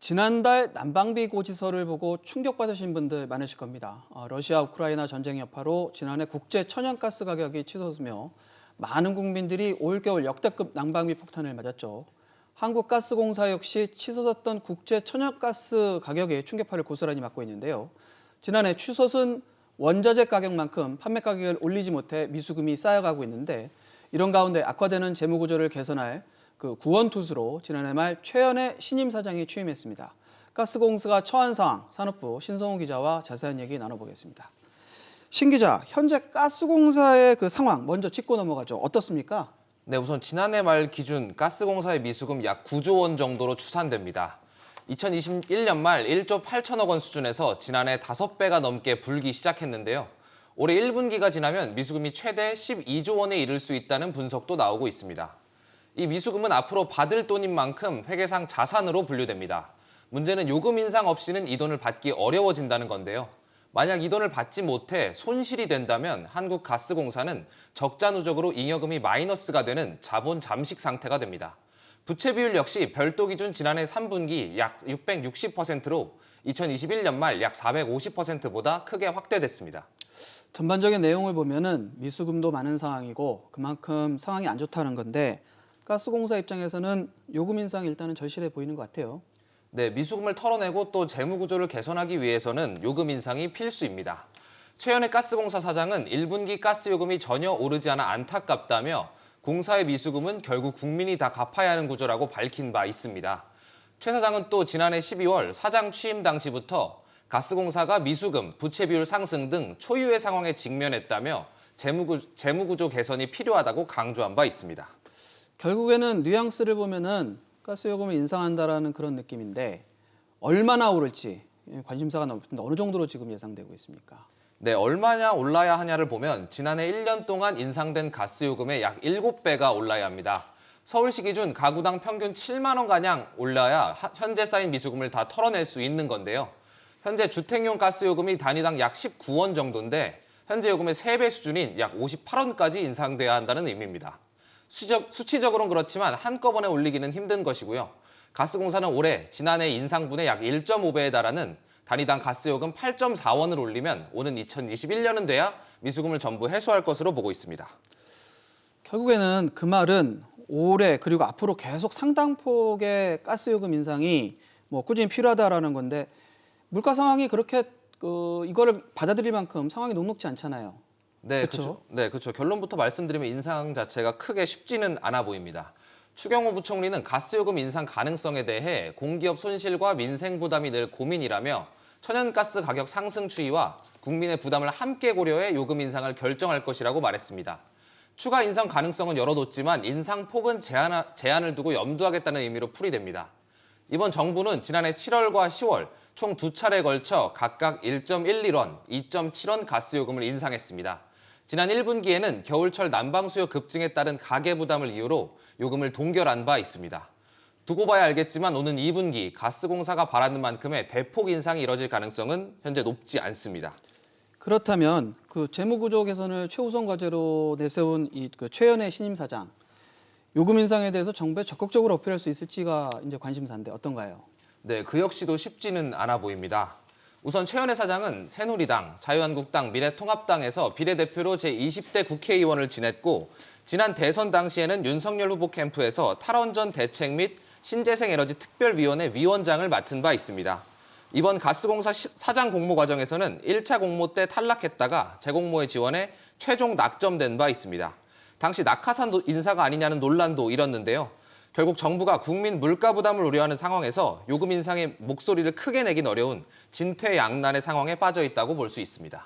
지난달 난방비 고지서를 보고 충격받으신 분들 많으실 겁니다. 러시아 우크라이나 전쟁 여파로 지난해 국제 천연가스 가격이 치솟으며 많은 국민들이 올겨울 역대급 난방비 폭탄을 맞았죠. 한국가스공사 역시 치솟았던 국제 천연가스 가격에 충격파를 고스란히 맞고 있는데요. 지난해 치솟은 원자재 가격만큼 판매 가격을 올리지 못해 미수금이 쌓여가고 있는데, 이런 가운데 악화되는 재무 구조를 개선할 구원투수로 지난해 말 최연애 신임 사장이 취임했습니다. 가스공사가 처한 상황, 산업부 신성우 기자와 자세한 얘기 나눠보겠습니다. 신 기자, 현재 가스공사의 상황 먼저 짚고 넘어가죠. 어떻습니까? 네, 우선 지난해 말 기준 가스공사의 미수금 약 9조 원 정도로 추산됩니다. 2021년 말 1조 8천억 원 수준에서 지난해 5배가 넘게 불기 시작했는데요. 올해 1분기가 지나면 미수금이 최대 12조 원에 이를 수 있다는 분석도 나오고 있습니다. 이 미수금은 앞으로 받을 돈인 만큼 회계상 자산으로 분류됩니다. 문제는 요금 인상 없이는 이 돈을 받기 어려워진다는 건데요. 만약 이 돈을 받지 못해 손실이 된다면 한국가스공사는 적자 누적으로 잉여금이 마이너스가 되는 자본 잠식 상태가 됩니다. 부채 비율 역시 별도 기준 지난해 3분기 약 660%로 2021년 말 약 450%보다 크게 확대됐습니다. 전반적인 내용을 보면은 미수금도 많은 상황이고 그만큼 상황이 안 좋다는 건데, 가스공사 입장에서는 요금 인상이 일단은 절실해 보이는 것 같아요. 네, 미수금을 털어내고 또 재무 구조를 개선하기 위해서는 요금 인상이 필수입니다. 최연애 가스공사 사장은 1분기 가스 요금이 전혀 오르지 않아 안타깝다며 공사의 미수금은 결국 국민이 다 갚아야 하는 구조라고 밝힌 바 있습니다. 최 사장은 또 지난해 12월 사장 취임 당시부터 가스공사가 미수금, 부채 비율 상승 등 초유의 상황에 직면했다며 재무 구조 개선이 필요하다고 강조한 바 있습니다. 결국에는 뉘앙스를 보면은 가스 요금을 인상한다라는 그런 느낌인데, 얼마나 오를지 관심사가 높은데 어느 정도로 지금 예상되고 있습니까? 네, 얼마나 올라야 하냐를 보면 지난해 1년 동안 인상된 가스 요금의 약 7배가 올라야 합니다. 서울시 기준 가구당 평균 7만 원가량 올라야 현재 쌓인 미수금을 다 털어낼 수 있는 건데요. 현재 주택용 가스 요금이 단위당 약 19원 정도인데 현재 요금의 3배 수준인 약 58원까지 인상돼야 한다는 의미입니다. 수치적으로는 그렇지만 한꺼번에 올리기는 힘든 것이고요. 가스공사는 올해 지난해 인상분의 약 1.5배에 달하는 단위당 가스요금 8.4원을 올리면 오는 2021년은 돼야 미수금을 전부 해소할 것으로 보고 있습니다. 결국에는 그 말은 올해 그리고 앞으로 계속 상당폭의 가스요금 인상이 꾸준히 필요하다라는 건데, 물가 상황이 그렇게 이거를 받아들일 만큼 상황이 녹록지 않잖아요. 네, 그렇죠. 네, 그렇죠. 결론부터 말씀드리면 인상 자체가 크게 쉽지는 않아 보입니다. 추경호 부총리는 가스요금 인상 가능성에 대해 공기업 손실과 민생 부담이 늘 고민이라며 천연가스 가격 상승 추이와 국민의 부담을 함께 고려해 요금 인상을 결정할 것이라고 말했습니다. 추가 인상 가능성은 열어뒀지만 인상 폭은 제한을 두고 염두하겠다는 의미로 풀이됩니다. 이번 정부는 지난해 7월과 10월 총 2차례에 걸쳐 각각 1.11원, 2.7원 가스요금을 인상했습니다. 지난 1분기에는 겨울철 난방 수요 급증에 따른 가계 부담을 이유로 요금을 동결한 바 있습니다. 두고 봐야 알겠지만 오는 2분기 가스공사가 바라는 만큼의 대폭 인상이 이뤄질 가능성은 현재 높지 않습니다. 그렇다면 재무구조 개선을 최우선 과제로 내세운 최연애 신임 사장, 요금 인상에 대해서 정부에 적극적으로 어필할 수 있을지가 이제 관심사인데 어떤가요? 네, 그 역시도 쉽지는 않아 보입니다. 우선 최연애 사장은 새누리당, 자유한국당, 미래통합당에서 비례대표로 제20대 국회의원을 지냈고, 지난 대선 당시에는 윤석열 후보 캠프에서 탈원전 대책 및 신재생에너지 특별위원회 위원장을 맡은 바 있습니다. 이번 가스공사 사장 공모 과정에서는 1차 공모 때 탈락했다가 재공모에 지원해 최종 낙점된 바 있습니다. 당시 낙하산 인사가 아니냐는 논란도 일었는데요. 결국 정부가 국민 물가 부담을 우려하는 상황에서 요금 인상의 목소리를 크게 내긴 어려운 진퇴양난의 상황에 빠져 있다고 볼 수 있습니다.